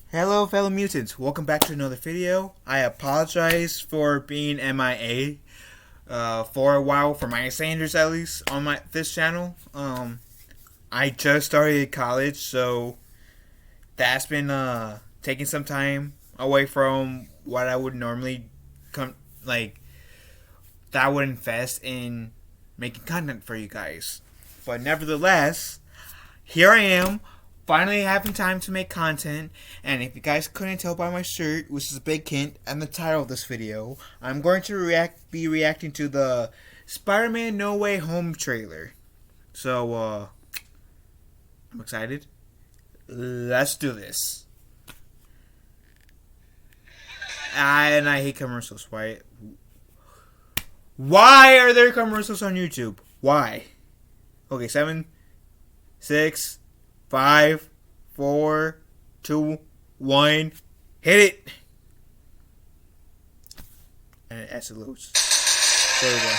Hello fellow mutants, welcome back to another video. I apologize for being MIA for a while, for my standards at least, on this channel. I just started college, so that's been taking some time away from what I would normally that I would invest in making content for you guys. But nevertheless, here I am, finally having time to make content. And if you guys couldn't tell by my shirt, which is a big hint, and the title of this video, I'm going to be reacting to the Spider-Man No Way Home trailer. So, I'm excited. Let's do this. And I hate commercials. Why are there commercials on YouTube? Why? Okay, 7, 6, 5, 4, 2, 1. Hit it! And it absolutes. There we go.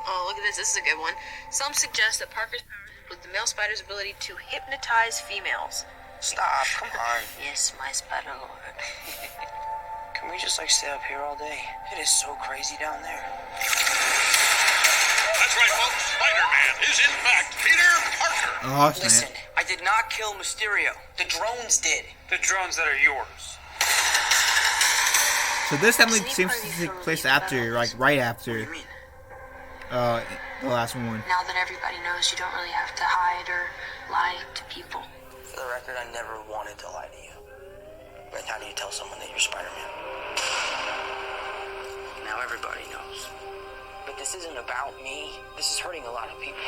Oh, look at this. This is a good one. Some suggest that Parker's powers include the male spider's ability to hypnotize females. Stop, come on. Yes, my spider lord. Can we just stay up here all day? It is so crazy down there. That's right, folks. Spider-Man is in fact Peter Parker. Oh, snap. Listen, I did not kill Mysterio. The drones did. The drones that are yours. So this definitely seems to take place after, right after, What do you mean? the last one. Now that everybody knows, you don't really have to hide or lie to people. For the record, I never wanted to lie to you. But how do you tell someone that you're Spider-Man? Now everybody knows. But this isn't about me. This is hurting a lot of people.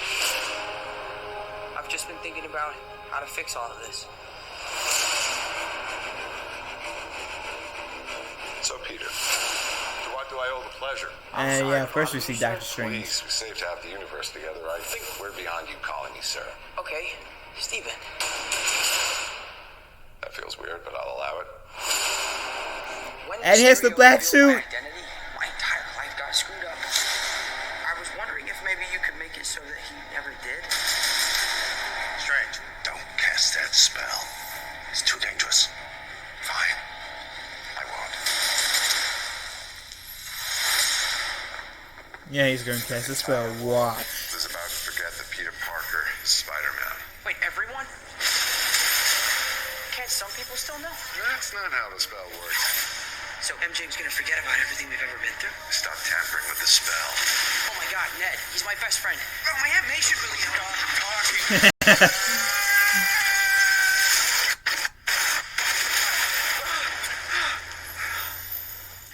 I've just been thinking about how to fix all of this. So, Peter, to what do I owe the pleasure? And yeah, first we see Doctor Strange. Please, we saved half the universe together. I think we're beyond you calling me sir. Okay, Steven. That feels weird, but I'll allow it. When And he has the Mysterio black revealed suit. my identity, my entire life got screwed up. I was wondering if maybe you could make it so that he never did. Strange, don't cast that spell. It's too dangerous. Fine. I won't. Yeah, he's going to cast a spell. Watch. Was about to forget that Peter Parker is Spider-Man. Wait, everyone? Can't some people still know? That's not how the spell works. So MJ's gonna forget about everything we've ever been through? Stop tampering with the spell. Oh my god, Ned, he's my best friend. Oh, my Aunt May should really help.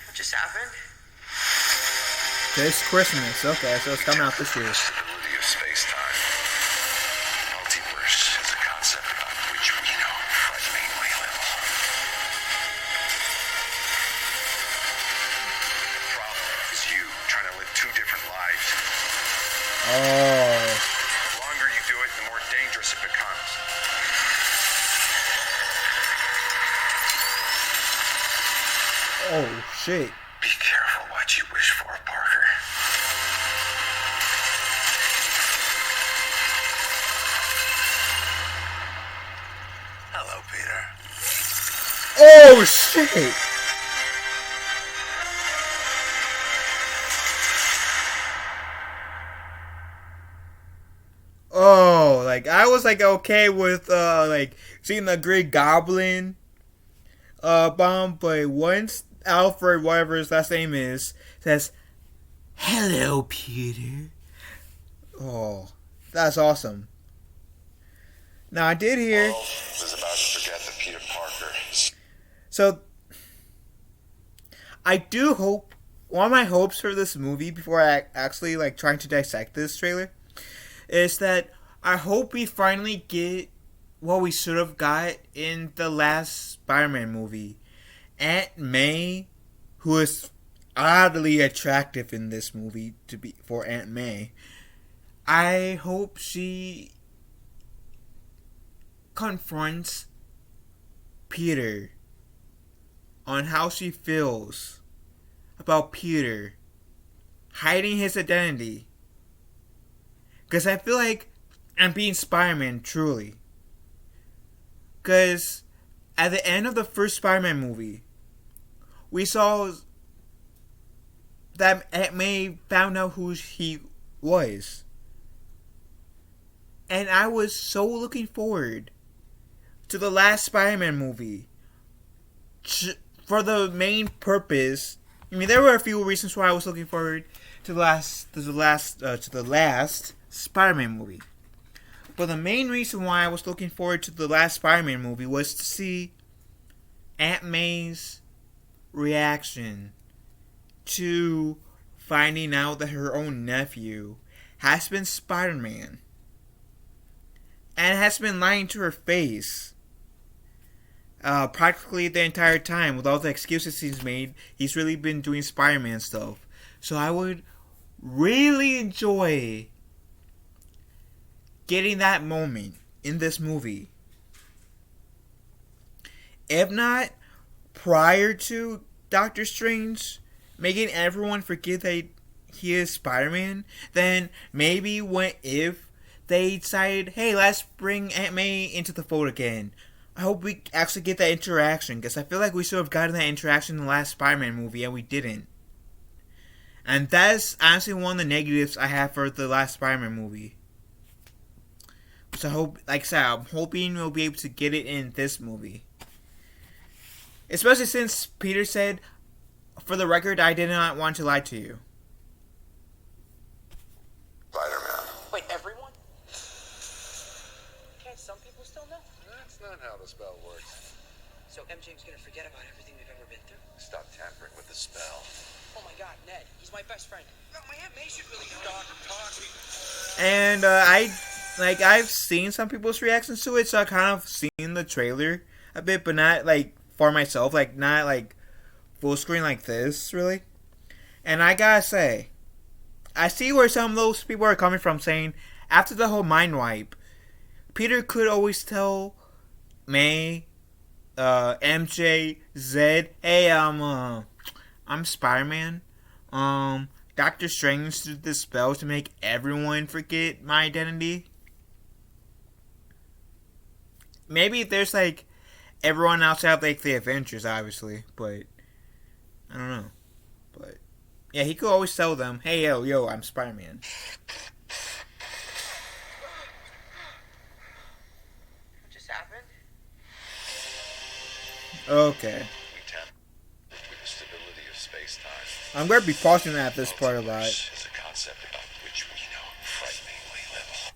What just happened? This Christmas. Okay, so it's coming out this year. Stability of space-time. Multiverse is a concept about which we know frighteningly little. The problem is you trying to live two different lives. Oh. The longer you do it, the more dangerous it becomes. Oh, shit. Be careful what you wish for, Parker. Hello, Peter. Oh, shit. Oh, I was okay with seeing the Green Goblin bomb, but once Alfred, whatever his last name is, says, "Hello, Peter." Oh, that's awesome. Now I did hear. Was about to forget that Peter Parker. So I do hope, one of my hopes for this movie before I actually trying to dissect this trailer is that I hope we finally get what we should have got in the last Spider-Man movie. Aunt May, who is oddly attractive in this movie for Aunt May. I hope she confronts Peter on how she feels about Peter hiding his identity. Because I feel like and being Spider-Man, truly. Because at the end of the first Spider-Man movie, we saw that Aunt May found out who he was. And I was so looking forward to the last Spider-Man movie for the main purpose. I mean, there were a few reasons why I was looking forward to the last Spider-Man movie. But the main reason why I was looking forward to the last Spider-Man movie was to see Aunt May's reaction to finding out that her own nephew has been Spider-Man and has been lying to her face practically the entire time. With all the excuses he's made, he's really been doing Spider-Man stuff. So I would really enjoy getting that moment in this movie. If not prior to Doctor Strange making everyone forget that he is Spider-Man, then maybe if they decided, hey, let's bring Aunt May into the fold again. I hope we actually get that interaction, because I feel like we should have gotten that interaction in the last Spider-Man movie, and we didn't. And that's honestly one of the negatives I have for the last Spider-Man movie. So I hope, like I said, I'm hoping we'll be able to get it in this movie. Especially since Peter said, for the record, I did not want to lie to you. Spider-Man. Wait, everyone? Can't some people still know? That's not how the spell works. So MJ's gonna forget about everything we've ever been through? Stop tampering with the spell. Oh my god, Ned, he's my best friend. No, my Aunt May should really stop talking. And I've seen some people's reactions to it, so I kind of seen the trailer a bit, but not like for myself, like not like full screen like this, really. And I gotta say, I see where some of those people are coming from, saying after the whole mind wipe, Peter could always tell May, MJ, Zed, hey, I'm Spider-Man. Doctor Strange did this spell to make everyone forget my identity. Maybe there's like everyone outside like the Avengers, obviously, but I don't know. But yeah, he could always tell them, hey, yo, I'm Spider-Man. What just happened? Okay. We tamper with the stability of space-time. I'm going to be pausing at this part a lot. Is a concept about which we know frighteningly little.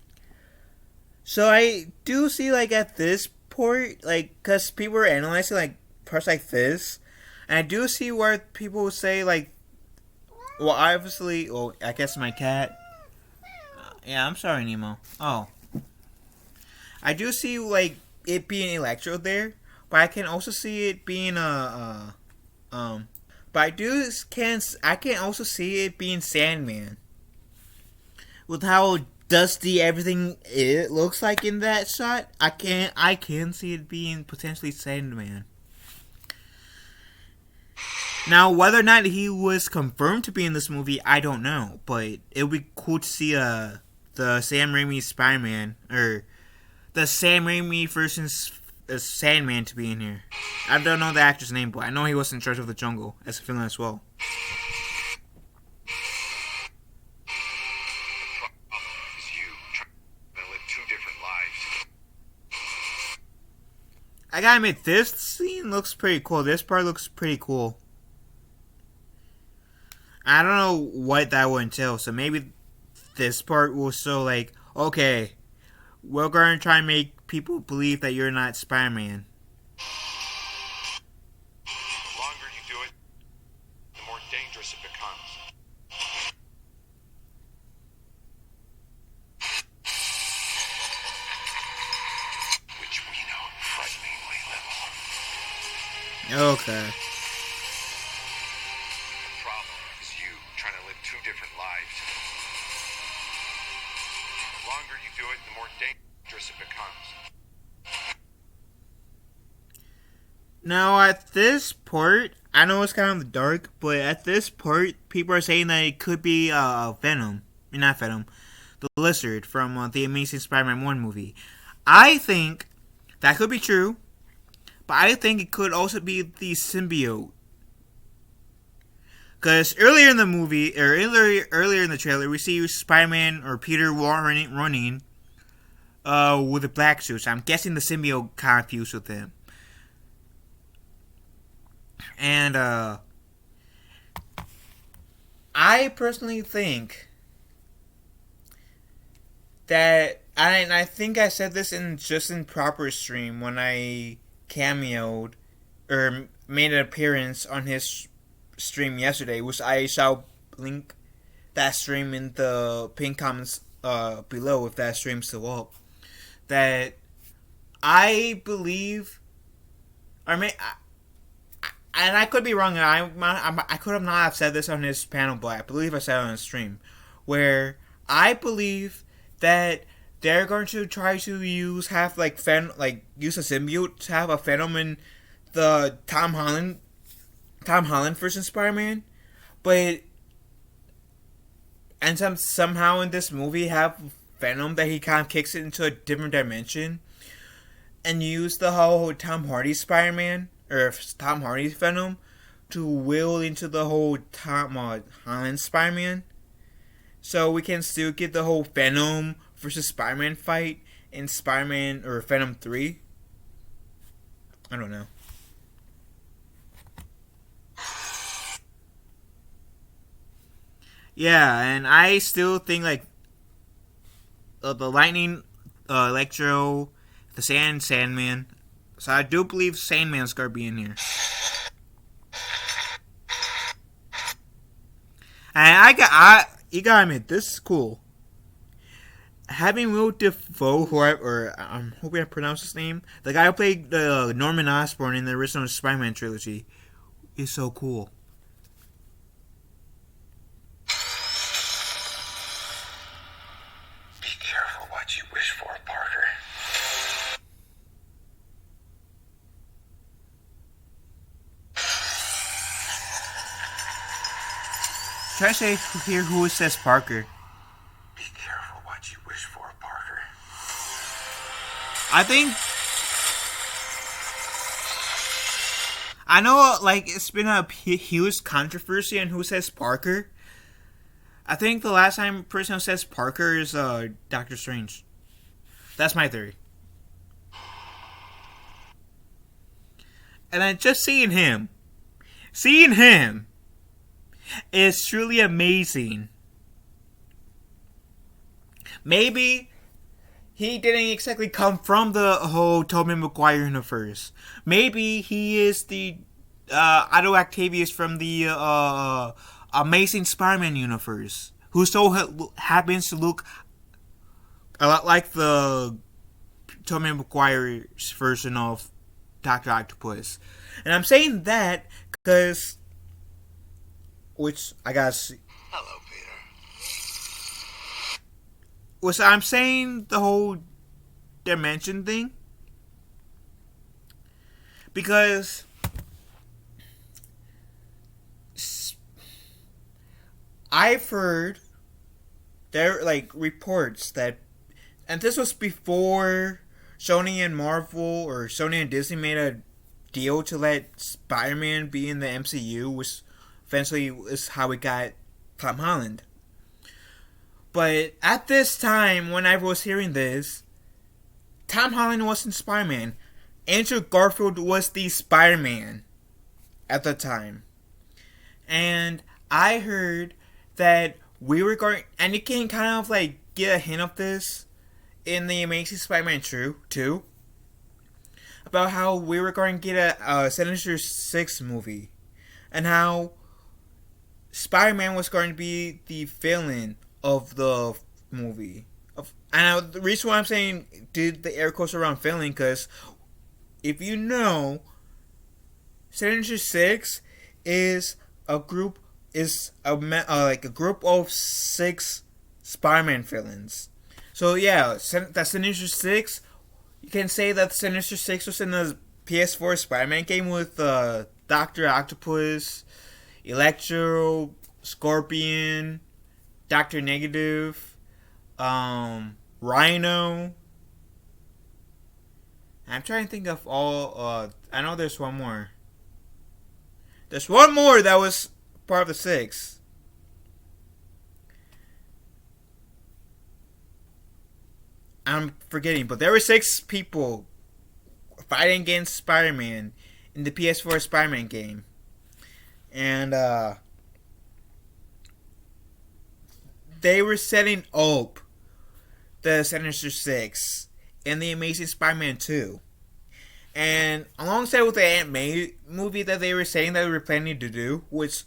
So I do see, like, at this point, like, because people are analyzing, like, parts like this, and I do see where people say, like, well, obviously, well, I guess my cat. Yeah, I'm sorry, Nemo. Oh. I do see, like, it being Electro there, but I can also see it being, but I can also see it being Sandman. With how dusty everything it looks like in that shot, I can see it being potentially Sandman. Now, whether or not he was confirmed to be in this movie, I don't know. But it would be cool to see the Sam Raimi Spider-Man, or the Sam Raimi version's Sandman to be in here. I don't know the actor's name, but I know he was in charge of the jungle as a villain as well. I gotta admit, this scene looks pretty cool. This part looks pretty cool. I don't know what that would entail, so maybe this part will show, like, okay, we're gonna try and make people believe that you're not Spider-Man. The longer you do it, the more dangerous it becomes. Which we know frighteningly little. Okay. The problem is you trying to live two different lives. The longer you do it, the more dangerous it becomes. Now, at this part, I know it's kind of dark, but at this part, people are saying that it could be Venom. Not Venom. the lizard from the Amazing Spider-Man 1 movie. I think that could be true, but I think it could also be the symbiote. Because earlier in the movie, or earlier in the trailer, we see Spider-Man or Peter running with a black suit. So I'm guessing the symbiote kind of fused with him. And I personally think that, and I think I said this in Proper stream when I cameoed or made an appearance on his stream yesterday, which I shall link that stream in the pinned comments below if that stream's still up. That I believe, and I could be wrong. I could have not have said this on his panel, but I believe I said it on his stream, where I believe that they're going to try to use a symbiote to have a Venom in the Tom Holland version Spider-Man, but somehow in this movie have Venom that he kind of kicks it into a different dimension, and use the whole Tom Hardy Spider-Man or Tom Hardy's Venom to will into the whole Tom Holland Spider-Man, so we can still get the whole Venom versus Spider-Man fight in Spider-Man or Venom 3. I don't know. Yeah, and I still think like the Lightning, Electro, the Sandman. So I do believe Sandman's gonna be in here. And you gotta admit, this is cool. Having Will Dafoe, I'm hoping I pronounce his name, the guy who played Norman Osborn in the original Spider-Man trilogy, is so cool. Be careful what you wish for, Parker. Try to say here who says Parker. Be careful what you wish for, Parker. I think I know, like, it's been a huge controversy on who says Parker. I think the last time person who says Parker is Doctor Strange. That's my theory. And then just seeing him is truly amazing. Maybe he didn't exactly come from the whole Tobey Maguire universe. Maybe he is the Otto Octavius from the Amazing Spider-Man universe, who so happens to look a lot like the Tobey Maguire's version of Dr. Octopus. And I'm saying that because, which I gotta see. Hello, Peter. Which I'm saying the whole dimension thing because I've heard there reports that, and this was before Sony and Marvel or Sony and Disney made a deal to let Spider-Man be in the MCU, which eventually is how we got Tom Holland. But at this time, when I was hearing this, Tom Holland wasn't Spider-Man. Andrew Garfield was the Spider-Man at the time. And I heard that we were going, and you can kind of get a hint of this in the Amazing Spider-Man 2, about how we were going to get a Sinister Six movie, and how Spider-Man was going to be the villain of the movie. And the reason why I'm saying did the air quotes around villain, because if you know, Sinister Six is a group of 6 Spider-Man villains. So yeah, that Sinister Six, you can say that Sinister Six was in the PS4 Spider-Man game with Dr. Octopus, Electro, Scorpion, Dr. Negative, Rhino. I'm trying to think of all. I know there's one more. There's one more that was part of the 6. I'm forgetting, but there were 6 people fighting against Spider-Man in the PS4 Spider-Man game. And they were setting up the Sinister Six in the Amazing Spider-Man 2. And alongside with the Aunt May movie that they were saying that they were planning to do, which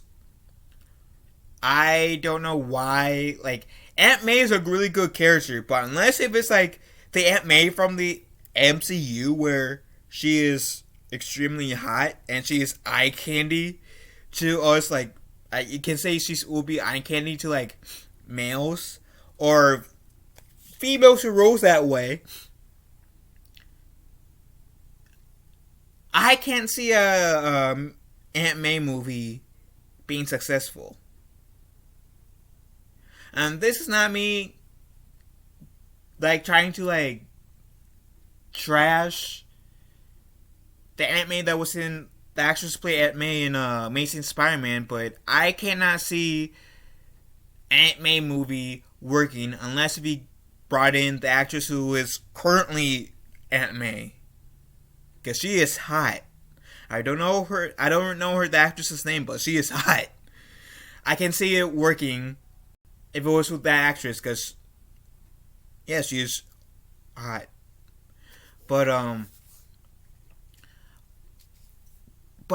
I don't know why. Like, Aunt May is a really good character, but unless if it's like the Aunt May from the MCU where she is extremely hot and she is eye candy to us, like, you can say will be eye candy to like males or females who rose that way. I can't see a Aunt May movie being successful. And this is not me like trying to like trash the Aunt May that was in the actress play Aunt May in Amazing Spider-Man, but I cannot see Aunt May movie working unless if he brought in the actress who is currently Aunt May, because she is hot. I don't know the actress's name, but she is hot. I can see it working if it was with that actress, because yeah, she is hot. But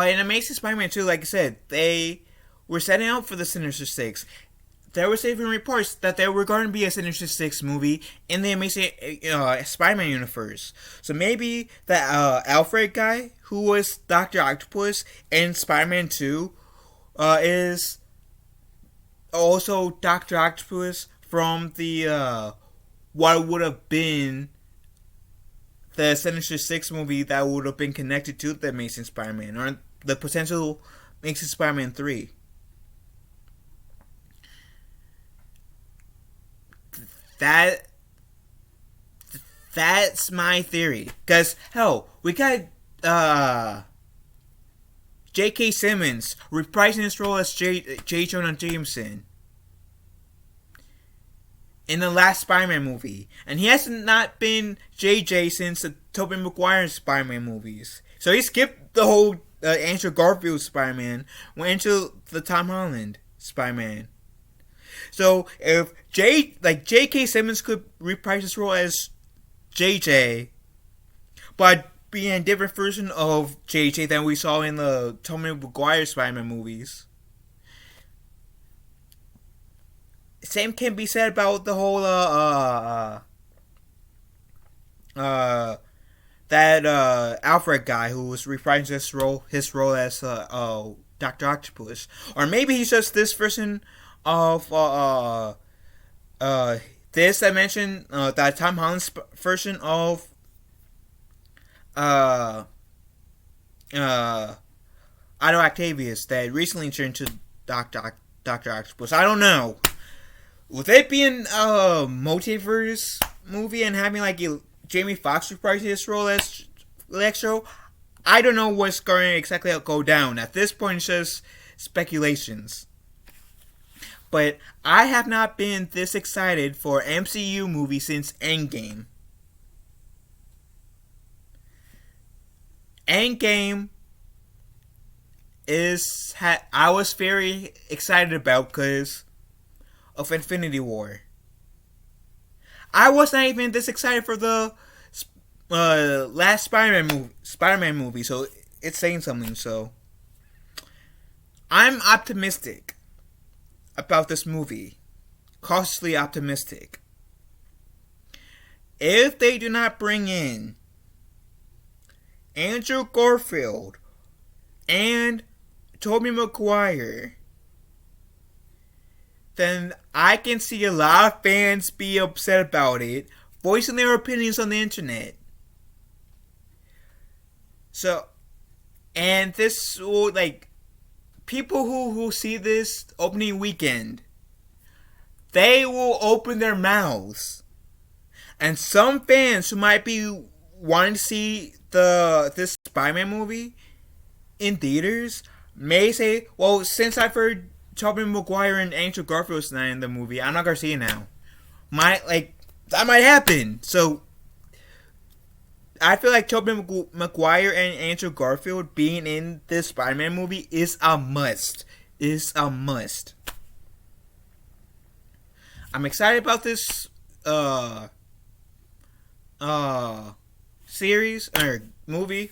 in Amazing Spider-Man 2, like I said, they were setting up for the Sinister Six. There was even reports that there were going to be a Sinister Six movie in the Amazing Spider-Man universe. So maybe that Alfred guy who was Dr. Octopus in Spider-Man 2 is also Dr. Octopus from the what would have been the Sinister Six movie that would have been connected to the Amazing Spider-Man, or the potential Amazing Spider-Man 3. That's my theory. Because, hell, we got J.K. Simmons reprising his role as J. Jonah Jameson in the last Spider-Man movie. And he has not been JJ since the Tobey Maguire Spider-Man movies. So he skipped the whole Andrew Garfield Spider-Man, went into the Tom Holland Spider-Man. So if J.K. Simmons could reprise his role as JJ, but being a different version of JJ than we saw in the Tobey Maguire Spider-Man movies. Same can be said about the whole that Alfred guy who was reprising his role as Dr. Octopus, or maybe he's just this version of this I mentioned, that Tom Holland's version of Otto Octavius that recently turned to Dr. Octopus. I don't know. With it being a multiverse movie and having like Jamie Foxx reprising his role as Electro, I don't know what's going to exactly go down. At this point, it's just speculations. But I have not been this excited for MCU movie since Endgame. Endgame I was very excited about because of Infinity War. I was not even this excited for the last Spider-Man movie, so it's saying something. So I'm optimistic about this movie, cautiously optimistic. If they do not bring in Andrew Garfield and Tobey Maguire, then I can see a lot of fans be upset about it, voicing their opinions on the internet. So, and this will, like, people who see this opening weekend, they will open their mouths. And some fans who might be wanting to see this Spider-Man movie in theaters may say, well, since I've heard Tobey Maguire and Andrew Garfield's not in the movie, I'm not gonna see it now. That might happen. So I feel like Tobey Maguire and Andrew Garfield being in this Spider-Man movie is a must. I'm excited about this series or movie.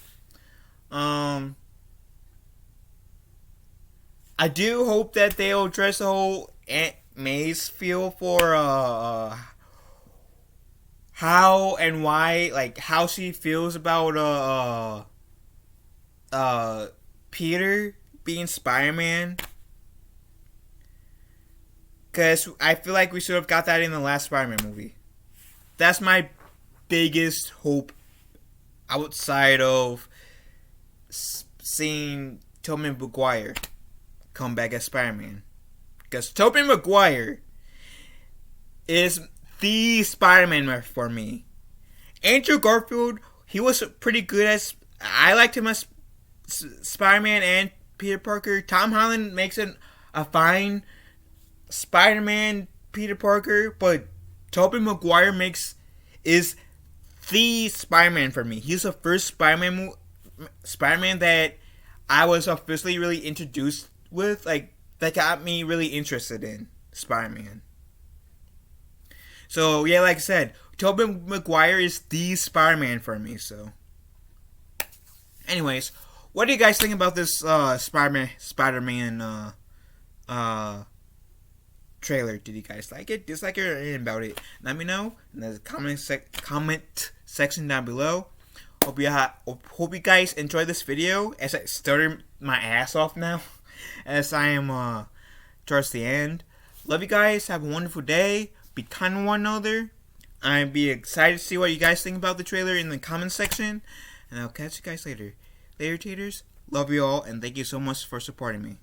I do hope that they'll address the whole Aunt May's feel for how and why, like how she feels about Peter being Spider-Man. Because I feel like we should have got that in the last Spider-Man movie. That's my biggest hope outside of seeing Tobey Maguire come back as Spider-Man. Because Tobey Maguire is the Spider-Man for me. Andrew Garfield, he was pretty good as... I liked him as Spider-Man and Peter Parker. Tom Holland makes it a fine Spider-Man, Peter Parker, but Tobey Maguire is the Spider-Man for me. He's the first Spider-Man that I was officially really introduced with, like, that got me really interested in Spider-Man. So, yeah, like I said, Tobey Maguire is the Spider-Man for me, so. Anyways, what do you guys think about this Spider-Man trailer? Did you guys like it, dislike it, or anything about it? Let me know in the comment section down below. Hope you guys enjoyed this video as I started my ass off now, as I am towards the end. Love you guys. Have a wonderful day. Be kind to one another. I'd be excited to see what you guys think about the trailer in the comment section, and I'll catch you guys later. Later, taters. Love you all, and thank you so much for supporting me.